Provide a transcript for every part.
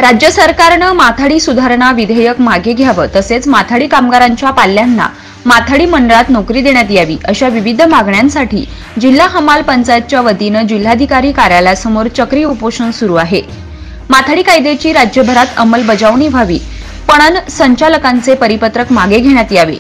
राज्य सरकारनं माथाडी सुधारणा विधेयक मागे घ्यावं तसेच माथाडी कामगारांच्या पाल्यांना माथाडी मंडळात नोकरी देण्यात यावी अशा विविध मागण्यांसाठी जिल्हा हमाल पंचायतच्या वतीनं जिल्हाधिकारी कार्यालयासमोर चक्री उपोषण सुरू आहे। माथाडी कायद्याची राज्यभरात अंमलबजावणी व्हावी, पणन संचालकांचे परिपत्रक मागे घेण्यात यावे,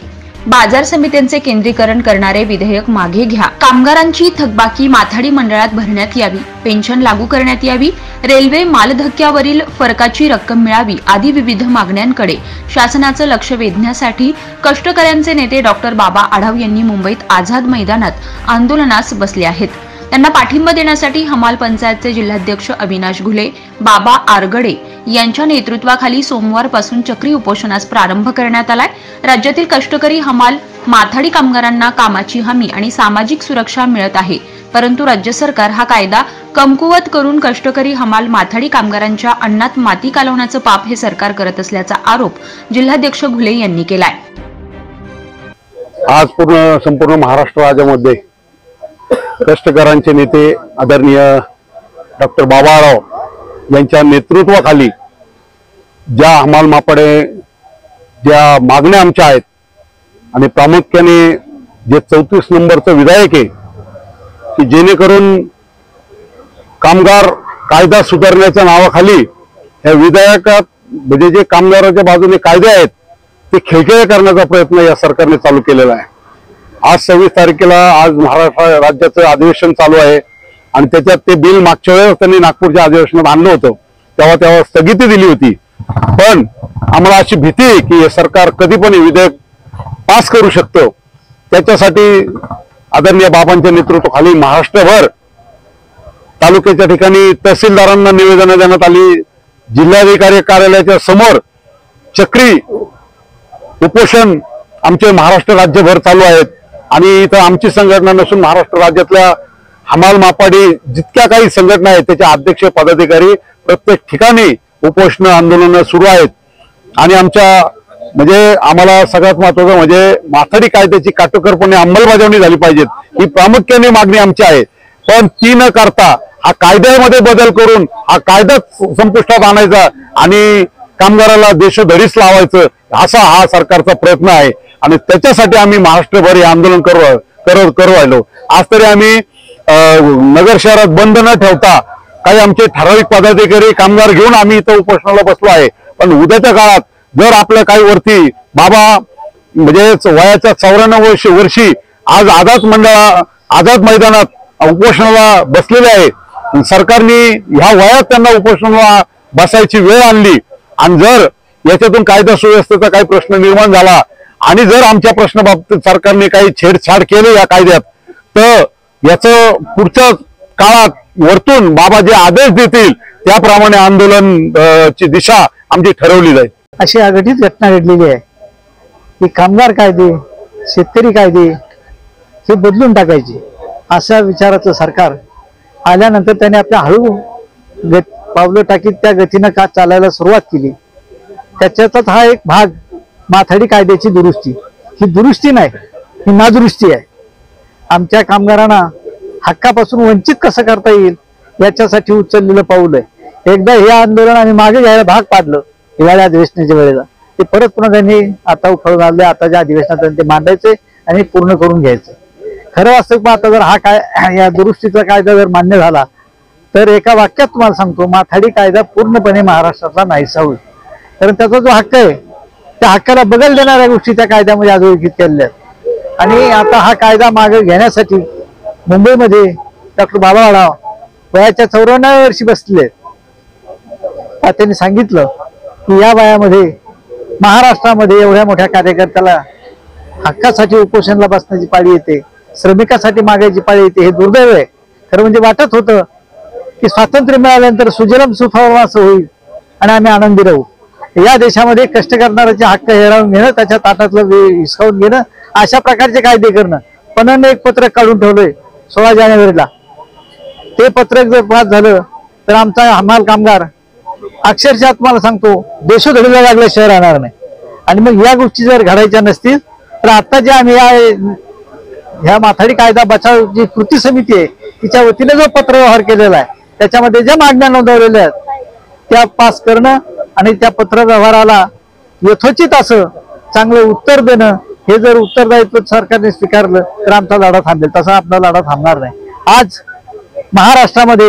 बाजार समित्यांचे केंद्रीकरण करणारे विधेयक मागे घ्या, कामगारांची थकबाकी माथाडी मंडळात भरण्यात यावी, पेन्शन लागू करण्यात यावी, रेल्वे मालधक्क्यावरील फरकाची रक्कम मिळावी आदी विविध मागण्यांकडे शासनाचं लक्ष वेधण्यासाठी कष्टकऱ्यांचे नेते डॉक्टर बाबा आढाव यांनी मुंबईत आझाद मैदानात आंदोलनास बसले आहेत। त्यांना पाठिंबा देण्यासाठी हमाल पंचायतचे जिल्हाध्यक्ष अविनाश घुले, बाबा आरगडे यांच्या नेतृत्वाखाली सोमवारपासून चक्री उपोषणास प्रारंभ करण्यात आलाय। राज्यातील कष्टकरी हमाल माथाडी कामगारांना कामाची हमी आणि सामाजिक सुरक्षा मिळत आहे, परंतु राज्य सरकार हा कायदा कमकुवत करून कष्टकरी हमाल माथाडी कामगारांच्या अन्नात माती कालवण्याचं पाप हे सरकार करत असल्याचा आरोप जिल्हाध्यक्ष घुले यांनी केलाय। आज संपूर्ण महाराष्ट्र राज्यामध्ये कष्टकऱ्यांचे नेते आदरणीय डॉक्टर बाबा आढाव यांच्या नेतृत्वाखाली ज्या हमाल मापाडे ज्या मागण्या आमच्या आहेत आणि प्रामुख्याने जे 34 नंबरचं विधेयक आहे की जेणेकरून कामगार कायदा सुधारण्याच्या नावाखाली या विधेयकात म्हणजे जे कामगारांच्या बाजूने कायदे आहेत ते खिळखिळे करण्याचा प्रयत्न या सरकारने चालू केलेला आहे। आज 26 तारखेला आज महाराष्ट्र राज्याचं अधिवेशन चालू आहे आणि त्याच्यात ते बिल मागच्या वेळेस त्यांनी नागपूरच्या अधिवेशनात आणलं होतं, तेव्हा स्थगिती दिली होती। पण आम्हाला अशी भीती आहे की हे सरकार कधी पण विधेयक पास करू शकतं। त्याच्यासाठी आदरणीय बाबांच्या नेतृत्वाखाली महाराष्ट्रभर तालुक्याच्या ठिकाणी तहसीलदारांना निवेदन देण्यात आली, जिल्हाधिकारी कार्यालयाच्या समोर चक्री उपोषण आमचे महाराष्ट्र राज्यभर चालू आहेत आणि इथं आमची संघटना नसून महाराष्ट्र राज्यातल्या हमाल मापाडी जितक्या काही संघटना आहेत त्याचे अध्यक्ष पदाधिकारी प्रत्येक ठिकाणी उपोषण आंदोलन सुरू आहेत। आणि आमच्या म्हणजे आम्हाला सगळ्यात महत्त्वाचं म्हणजे माथाडी कायद्याची काटेकोरपणे अंमलबजावणी झाली पाहिजे ही प्रामुख्याने मागणी आमची आहे। पण ती न करता हा कायद्यामध्ये बदल करून हा कायदा संपुष्टात आणायचा आणि कामगाराला देशोधडीस लावायचं असा हा सरकारचा प्रयत्न आहे आणि त्याच्यासाठी आम्ही महाराष्ट्रभर हे आंदोलन करू राहिलो। आज तरी आम्ही नगर शहरात बंद न ठेवता काही आमचे ठराविक पदाधिकारी कामगार घेऊन आम्ही इथं उपोषणाला बसलो आहे। पण उद्याच्या काळात जर आपल्या काही वरती बाबा म्हणजे वयाच्या 94 वर्षी आज आझाद मैदानात उपोषणाला बसलेले आहे, सरकारने ह्या वयात त्यांना उपोषणाला बसायची वेळ आणली आणि जर याच्यातून कायदा सुव्यवस्थेचा काही प्रश्न निर्माण झाला आणि जर आमच्या प्रश्नाबाबतीत सरकारने काही छेडछाड केली या कायद्यात तर याचं पुढच्या काळात वरतून बाबा जे आदेश देतील त्याप्रमाणे आंदोलनची दिशा आमची ठरवली जाईल। अशी अघटित घटना घडलेली आहे की कामगार कायदे शेतकरी कायदे हे बदलून टाकायचे अशा विचाराचं सरकार आल्यानंतर त्याने आपल्या हळू पावलं टाकीत त्या गतीनं का चालायला सुरुवात केली। त्याच्यातच हा एक भाग माथाडी कायद्याची दुरुस्ती, ही दुरुस्ती नाही ही नादुरुस्ती आहे। आमच्या कामगारांना हक्कापासून वंचित कसं करता येईल याच्यासाठी उचललेलं पाऊल आहे। एकदा हे आंदोलन आम्ही मागे घ्यायला भाग पाडलं हिवाळ्या अधिवेशनाच्या वेळेला, ते परत पुन्हा त्यांनी आता उठवून आणले, आताच्या अधिवेशनात ते मांडायचे आणि पूर्ण करून घ्यायचे। खरं वास्तविक आता जर हा या दुरुस्तीचा कायदा जर मान्य झाला तर एका वाक्यात तुम्हाला सांगतो माथाडी कायदा पूर्णपणे महाराष्ट्राचा नाहीसा होईल। कारण त्याचा जो हक्क आहे त्या हक्काला बगल देणाऱ्या गोष्टी त्या कायद्यामध्ये अधोरेखित केलेल्या आहेत। आणि आता हा कायदा मागे घेण्यासाठी मुंबईमध्ये डॉक्टर बाबा आढाव वयाच्या 94 वर्षी बसले आहेत। त्यांनी सांगितलं की या वयामध्ये महाराष्ट्रामध्ये एवढ्या मोठ्या कार्यकर्त्याला हक्कासाठी उपोषणाला बसण्याची पाळी येते, श्रमिकासाठी मागायची पाळी येते, हे दुर्दैव आहे। खरं म्हणजे वाटत होतं की स्वातंत्र्य मिळाल्यानंतर सुजलम सुफलाम असं होईल आणि आम्ही आनंदी राहू। या देशामध्ये कष्ट करणाऱ्याचे हक्क हिरावून घेणं, त्याच्या ताटातलं हिसकावून घेणं, अशा प्रकारचे कायदे करणं। पण एक पत्रक काढून ठेवलंय 16 जानेवारीला, ते पत्रक जर पास झालं तर आमचा हमाल कामगार अक्षरशः तुम्हाला सांगतो देशोधडीला लागल्याशिवाय राहणार नाही। आणि मग या गोष्टी जर घडायच्या नसतील तर आता जे आम्ही ह्या माथाडी कायदा बचाव जी कृती समिती आहे तिच्या वतीने जो पत्रव्यवहार केलेला आहे त्याच्यामध्ये ज्या मागण्या नोंदवलेल्या आहेत त्या पास करणं आणि त्या पत्रव्यवहाराला यथोचित असं चांगलं उत्तर देणं, हे जर उत्तरदायित्व सरकारने स्वीकारलं तर आमचा लढा थांबेल. तसा आपला लढा थांबणार नाही. आज महाराष्ट्रामध्ये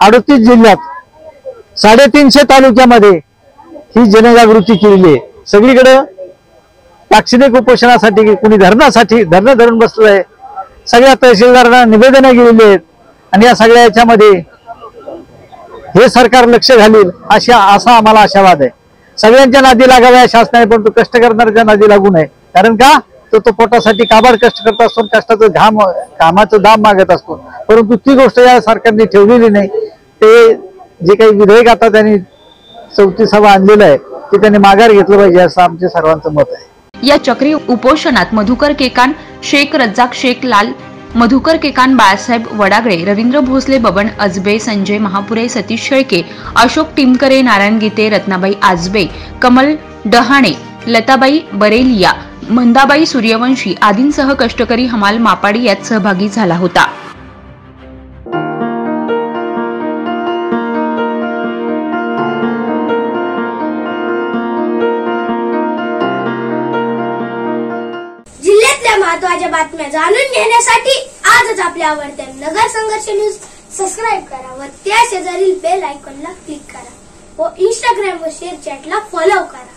38 जिल्ह्यात 350 तालुक्यामध्ये ही जनजागृती केलेली आहे. सगळीकडे लाक्षणिक उपोषणासाठी, कुणी धरणं धरून बसलं आहे. सगळ्या तहसीलदारांना निवेदनं गेलेली आहेत आणि या सगळ्या याच्यामध्ये हे सरकार लक्ष घालील असा आम्हाला आशावाद आहे. सगळ्यांच्या नादी लागाव्या शासनाने, परंतु कष्ट करणाऱ्याच्या नादी लागू नये. कारण का तो पोटासाठी काबाड कष्ट करत असतो, कष्टाचं कामाचं दाम मागत असतो, परंतु ती गोष्ट या सरकारने ठेवलेली नाही. ते जे काही विधेयक आता त्यांनी 34 आणलेलं आहे ते त्यांनी माघार घेतलं पाहिजे असं आमचे सर्वांचं मत आहे. या चक्री उपोषणात मधुकर केकान, शेख रज्जाक शेख लाल, मधुकर केकान, बाळासाहेब वडागळे, रवींद्र भोसले, बबन अजबे, संजय महापुरे, सतीश शेळके, अशोक टिमकरे, नारायण गीते, रत्नाबाई आजबे, कमल डहाणे, लताबाई बरेलिया, मंदाबाई सूर्यवंशी आदींसह कष्टकरी हमाल मापाडी यात सहभागी झाला होता. जिल्ह्यातल्या महत्त्वाच्या बातम्या जाणून घेण्यासाठी आजच आपल्या आवडत्या नगर संघर्ष न्यूज सबस्क्राईब करा व त्या शेजारील बेल आयकॉनला क्लिक करा व इंस्टाग्राम व शेअर चॅटला फॉलो करा.